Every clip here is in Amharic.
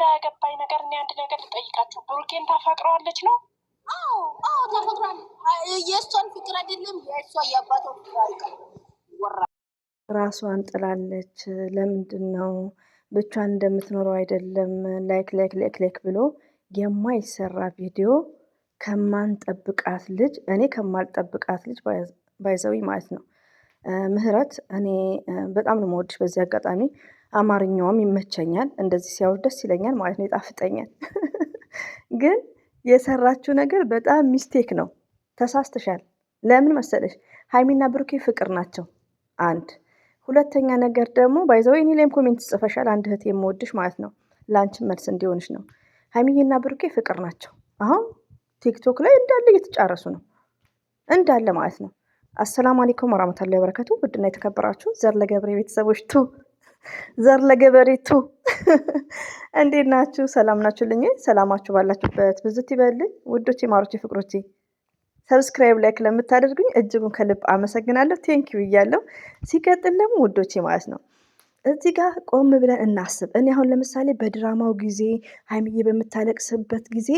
ግራ ያገባኝ ነገር እኔ አንድ ነገር ልጠይቃችሁ፣ ብሩኬን ታፈቅረዋለች ነው? አዎ ተፈቅሯል። የእሷን ፍቅር አይደለም የእሷ የአባቷ ፍቅር አይቀር ራሷን ጥላለች። ለምንድን ነው ብቻዋን እንደምትኖረው አይደለም ላይክ ብሎ የማይሰራ ቪዲዮ ከማንጠብቃት ልጅ እኔ ከማልጠብቃት ልጅ ባይዘዊ ማለት ነው። ምህረት እኔ በጣም ነው የምወድሽ። በዚህ አጋጣሚ አማርኛውም ይመቸኛል፣ እንደዚህ ሲያወር ደስ ይለኛል ማለት ነው፣ ይጣፍጠኛል። ግን የሰራችው ነገር በጣም ሚስቴክ ነው። ተሳስተሻል። ለምን መሰለሽ? ሀይሚና ብሩኬ ፍቅር ናቸው። አንድ ሁለተኛ ነገር ደግሞ ባይዘው እኔ ላይም ኮሜንት ጽፈሻል። አንድ እህት የምወድሽ ማለት ነው፣ ላንቺም መልስ እንዲሆንሽ ነው። ሀይሚና ብሩኬ ፍቅር ናቸው። አሁን ቲክቶክ ላይ እንዳለ እየተጫረሱ ነው እንዳለ ማለት ነው። አሰላሙ አለይኩም ወራህመቱላሂ ወበረካቱ። ውድና የተከበራችሁ ዘር ለገብሬ ቤተሰቦች ዘር ለገበሬ እንዴት ናችሁ? ሰላም ናችሁልኝ? ሰላማችሁ ባላችሁበት ብዝት ይበልኝ ውዶቼ፣ ማሮቼ፣ ፍቅሮቼ። ሰብስክራይብ ላይክ ለምታደርጉኝ እጅጉን ከልብ አመሰግናለሁ። ቴንኪዩ እያለሁ ሲቀጥል ደግሞ ውዶቼ ማለት ነው እዚህ ጋር ቆም ብለን እናስብ። እኔ አሁን ለምሳሌ በድራማው ጊዜ ሀይሚዬ በምታለቅስበት ጊዜ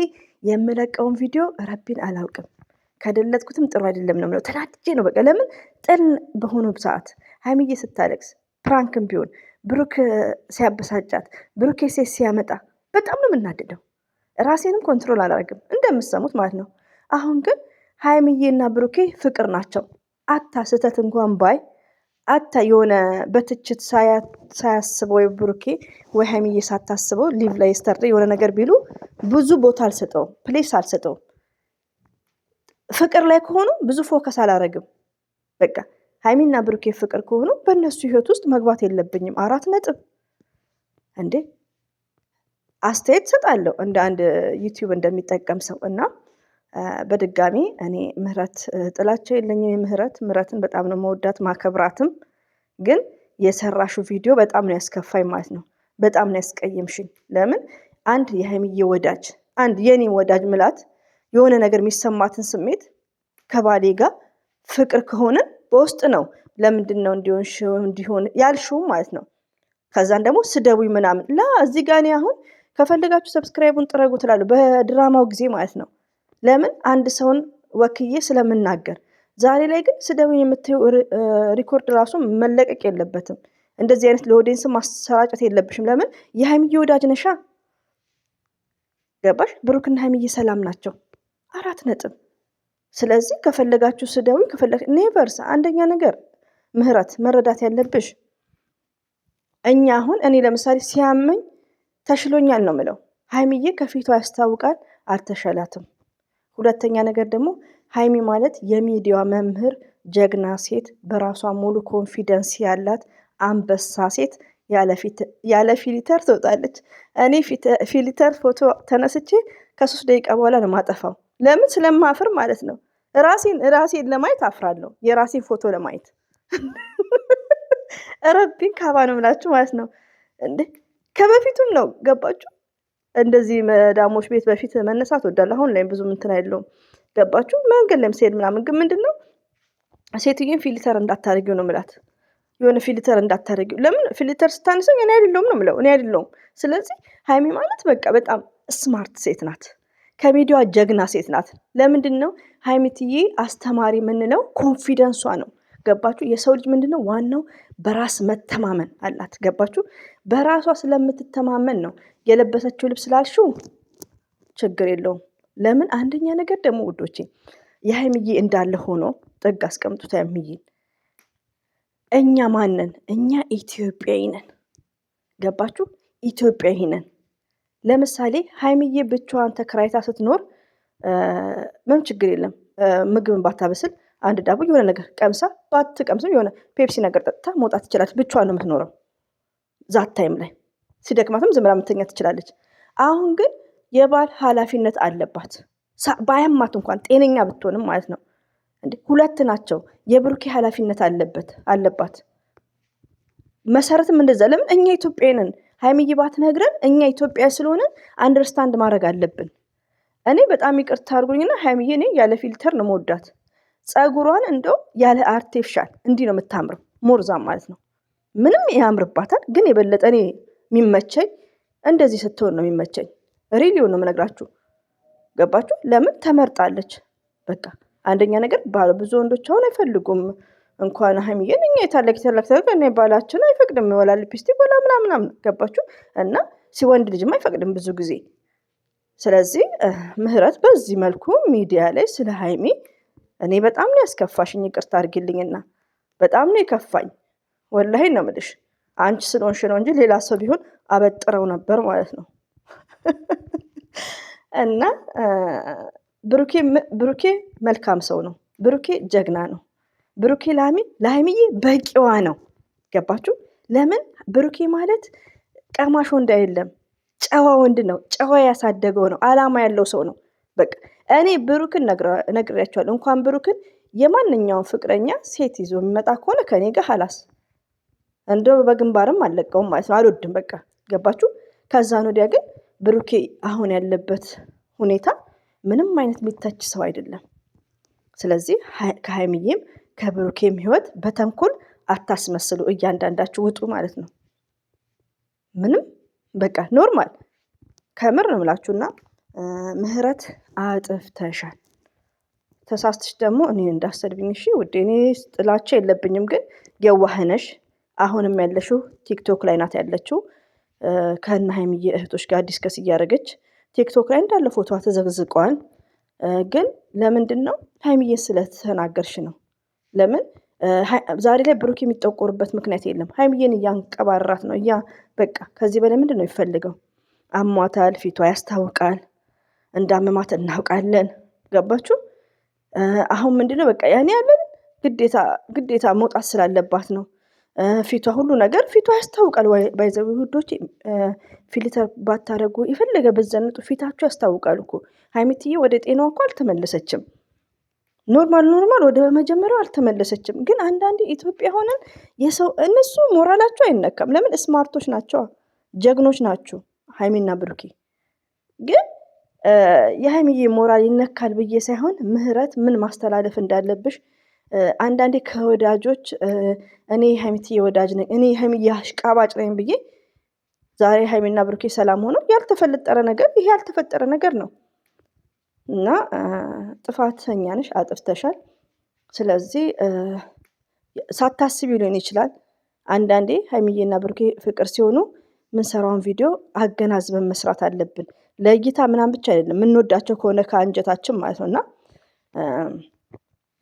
የምለቀውን ቪዲዮ ረቢን አላውቅም፣ ከደለጥኩትም ጥሩ አይደለም ነው የምለው። ተናድጄ ነው በቃ። ለምን ጥል በሆኑ ሰዓት ሀይሚዬ ስታለቅስ ፕራንክም ቢሆን ብሩክ ሲያበሳጫት ብሩክ ሴት ሲያመጣ በጣም ነው የምናደደው። ራሴንም ኮንትሮል አላደርግም እንደምሰሙት ማለት ነው። አሁን ግን ሀይሚዬና ብሩኬ ፍቅር ናቸው። አታ ስህተት እንኳን ባይ አታ የሆነ በትችት ሳያስበው ወይ ብሩኬ ወይ ሀይሚዬ ሳታስበው ሊቭ ላይ ስተር የሆነ ነገር ቢሉ ብዙ ቦታ አልሰጠውም፣ ፕሌስ አልሰጠውም። ፍቅር ላይ ከሆኑ ብዙ ፎከስ አላደርግም። በቃ ሀይሚና ብሩኬ ፍቅር ከሆኑ በእነሱ ህይወት ውስጥ መግባት የለብኝም። 4 ነጥብ እንዴ! አስተያየት ሰጣለሁ እንደ አንድ ዩቲዩብ እንደሚጠቀም ሰው እና በድጋሚ እኔ ምህረት ጥላቸው የለኝም። ምህረትን በጣም ነው መወዳት ማከብራትም። ግን የሰራሹ ቪዲዮ በጣም ነው ያስከፋኝ ማለት ነው። በጣም ነው ያስቀየምሽኝ። ለምን አንድ የሀይሚዬ ወዳጅ አንድ የኔ ወዳጅ ምላት የሆነ ነገር የሚሰማትን ስሜት ከባሌ ጋር ፍቅር ከሆነ በውስጥ ነው ለምንድን ነው እንዲሆን ያልሽው ማለት ነው። ከዛን ደግሞ ስደቡኝ ምናምን እዚህ ጋር እኔ አሁን ከፈለጋችሁ ሰብስክራይቡን ጥረጉ ትላለሁ በድራማው ጊዜ ማለት ነው። ለምን አንድ ሰውን ወክዬ ስለምናገር። ዛሬ ላይ ግን ስደቡኝ የምትይው ሪኮርድ ራሱ መለቀቅ የለበትም። እንደዚህ አይነት ለኦዲየንስ ማሰራጨት የለብሽም። ለምን የሀይሚዬ ወዳጅ ነሻ። ገባሽ? ብሩክና ሀይሚዬ ሰላም ናቸው። 4 ነጥብ። ስለዚህ ከፈለጋችሁ ስደቡኝ ኔቨርስ። አንደኛ ነገር ምህረት መረዳት ያለብሽ እኛ አሁን እኔ ለምሳሌ ሲያመኝ ተሽሎኛል ነው ምለው። ሀይሚዬ ከፊቷ ያስታውቃል አልተሸላትም። ሁለተኛ ነገር ደግሞ ሀይሚ ማለት የሚዲያ መምህር ጀግና ሴት፣ በራሷ ሙሉ ኮንፊደንስ ያላት አንበሳ ሴት ያለ ፊሊተር ትወጣለች። እኔ ፊሊተር ፎቶ ተነስቼ ከ3 ደቂቃ በኋላ ነው ማጠፋው። ለምን? ስለማፍር ማለት ነው። ራሴን ለማየት አፍራለሁ። የራሴን ፎቶ ለማየት ረቢን ካባ ነው ምላችሁ ማለት ነው። እንዴ ከበፊቱም ነው ገባችሁ? እንደዚህ መዳሞች ቤት በፊት መነሳት ወዳለሁ። አሁን ላይ ብዙ እንትን አይደለውም። ገባችሁ? መንገድ ላይ ስሄድ ምናምን ግን ምንድነው ሴትዮን ፊልተር እንዳታረጊው ነው ምላት። የሆነ ፊልተር እንዳታረጊው። ለምን ፊልተር ስታነሰኝ እኔ አይደለሁም ነው ምለው። እኔ አይደለሁም። ስለዚህ ሀይሚ ማለት በቃ በጣም ስማርት ሴት ናት። ከሚዲያዋ ጀግና ሴት ናት። ለምንድን ነው ሀይሚትዬ አስተማሪ የምንለው ኮንፊደንሷ ነው። ገባችሁ? የሰው ልጅ ምንድነው ዋናው በራስ መተማመን አላት። ገባችሁ? በራሷ ስለምትተማመን ነው የለበሰችው ልብስ ላልሽው ችግር የለውም። ለምን? አንደኛ ነገር ደግሞ ውዶቼ የሀይሚዬ እንዳለ ሆኖ ጥግ አስቀምጡት። ሀይሚዬ እኛ ማንን? እኛ ኢትዮጵያዊ ነን። ገባችሁ? ኢትዮጵያዊ ነን። ለምሳሌ ሀይሚዬ ብቻዋን ተከራይታ ስትኖር ምንም ችግር የለም። ምግብን ባታበስል አንድ ዳቦ የሆነ ነገር ቀምሳ ባትቀምስም የሆነ ፔፕሲ ነገር ጠጥታ መውጣት ትችላለች። ብቻዋን ነው የምትኖረው። ዛት ታይም ላይ ሲደክማትም ዝም ብላ መተኛ ትችላለች። አሁን ግን የባል ኃላፊነት አለባት። ባያማት እንኳን ጤነኛ ብትሆንም ማለት ነው። እንዴ 2 ናቸው። የብሩኬ ኃላፊነት አለባት። መሰረትም እንደዛ። ለምን? እኛ ኢትዮጵያዊ ነን። ሀይሚዬ ባትነግረን እኛ ኢትዮጵያ ስለሆነን አንደርስታንድ ማድረግ አለብን። እኔ በጣም ይቅርታ አድርጉኝና ሀይሚዬ እኔ ያለ ፊልተር ነው መወዳት። ጸጉሯን እንደው ያለ አርቴፊሻል እንዲህ ነው የምታምረው። ሞርዛም ማለት ነው። ምንም ያምርባታል። ግን የበለጠ እኔ የሚመቸኝ እንደዚህ ስትሆን ነው የሚመቸኝ። ሪሊው ነው የምነግራችሁ። ገባችሁ? ለምን ተመርጣለች። በቃ አንደኛ ነገር ብዙ ወንዶች አሁን አይፈልጉም እንኳን ሀይሚዬን እኛ የታለቅ እኔ ባላችን አይፈቅድም ወላ ሊፕስቲክ ወላ ምናምን ገባችሁ? እና ሲወንድ ልጅም አይፈቅድም ብዙ ጊዜ። ስለዚህ ምህረት በዚህ መልኩ ሚዲያ ላይ ስለ ሀይሚ እኔ በጣም ነው ያስከፋሽኝ። ይቅርታ አድርጊልኝና በጣም ነው የከፋኝ። ወላሂ ነው የምልሽ። አንቺ ስለሆንሽ ነው እንጂ ሌላ ሰው ቢሆን አበጥረው ነበር ማለት ነው። እና ብሩኬ መልካም ሰው ነው። ብሩኬ ጀግና ነው። ብሩኬ ለሀይሚዬ በቂዋ ነው። ገባችሁ? ለምን ብሩኬ ማለት ቀማሽ ወንድ አይደለም፣ ጨዋ ወንድ ነው። ጨዋ ያሳደገው ነው። አላማ ያለው ሰው ነው። በቃ እኔ ብሩክን ነግሬያቸዋለሁ። እንኳን ብሩክን የማንኛውም ፍቅረኛ ሴት ይዞ የሚመጣ ከሆነ ከኔ ጋር ሀላስ እንደው በግንባርም አልለቀውም ማለት ነው። አልወድም በቃ ገባችሁ? ከዛን ወዲያ ግን ብሩኬ አሁን ያለበት ሁኔታ ምንም አይነት የሚታች ሰው አይደለም። ስለዚህ ከሀይሚዬም ከብሩኬም ህይወት በተንኮል አታስመስሉ። እያንዳንዳችሁ ውጡ ማለት ነው። ምንም በቃ ኖርማል ከምር ነው የምላችሁና ምህረት አጥፍተሻል። ተሳስትሽ ደግሞ እኔ እንዳሰድብኝ እሺ ውዴ። እኔ ጥላቻ የለብኝም፣ ግን የዋህነሽ አሁንም ያለሽው ቲክቶክ ላይ ናት ያለችው ከእነ ሀይሚዬ እህቶች ጋር ዲስከስ እያደረገች ቲክቶክ ላይ እንዳለ ፎቶዋ ተዘግዝቀዋል። ግን ለምንድን ነው ሀይሚዬን ስለተናገርሽ ነው። ለምን ዛሬ ላይ ብሩክ የሚጠቆርበት ምክንያት የለም። ሀይሚዬን እያንቀባራት ነው። በቃ ከዚህ በላይ ምንድን ነው የሚፈልገው? አሟታል፣ ፊቷ ያስታውቃል፣ እንዳመማት እናውቃለን። ገባችሁ? አሁን ምንድነው በቃ ያኔ ያለን ግዴታ መውጣት ስላለባት ነው። ፊቷ ሁሉ ነገር ፊቷ ያስታውቃል። ባይዘው ውዶች ፊልተር ባታረጉ የፈለገ በዘንጡ ፊታችሁ ያስታውቃል እኮ። ሀይሚትዬ ወደ ጤናዋ እኮ አልተመለሰችም። ኖርማል ወደ መጀመሪያው አልተመለሰችም። ግን አንዳንዴ ኢትዮጵያ ሆነን የሰው እነሱ ሞራላቸው አይነካም። ለምን? ስማርቶች ናቸው፣ ጀግኖች ናቸው ሀይሚና ብሩኬ። ግን የሀይሚዬ ሞራል ይነካል ብዬ ሳይሆን ምህረት ምን ማስተላለፍ እንዳለብሽ አንዳንዴ ከወዳጆች እኔ ሀይሚትዬ ወዳጅ ነኝ፣ እኔ ሀይሚዬ አሽቃባጭ ነኝ ብዬ ዛሬ ሀይሚና ብሩኬ ሰላም ሆነው ያልተፈጠረ ነገር ይሄ ያልተፈጠረ ነገር ነው እና ጥፋተኛ ነሽ፣ አጥፍተሻል። ስለዚህ ሳታስቢ ሊሆን ይችላል። አንዳንዴ ሀይሚዬና ብሩኬ ፍቅር ሲሆኑ ምንሰራውን ቪዲዮ አገናዝበን መስራት አለብን። ለእይታ ምናምን ብቻ አይደለም፣ የምንወዳቸው ከሆነ ከአንጀታችን ማለት ነው። እና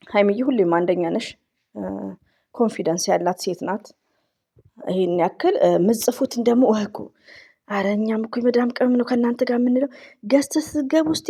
ሀይሚዬ ሁሌም አንደኛ ነሽ። ኮንፊደንስ ያላት ሴት ናት። ይሄን ያክል ምጽፉትን ደግሞ ወህኩ። አረ እኛም እኮ የመዳም ቅመም ነው ከእናንተ ጋር የምንለው ገዝተ ስትገቡ ውስጥ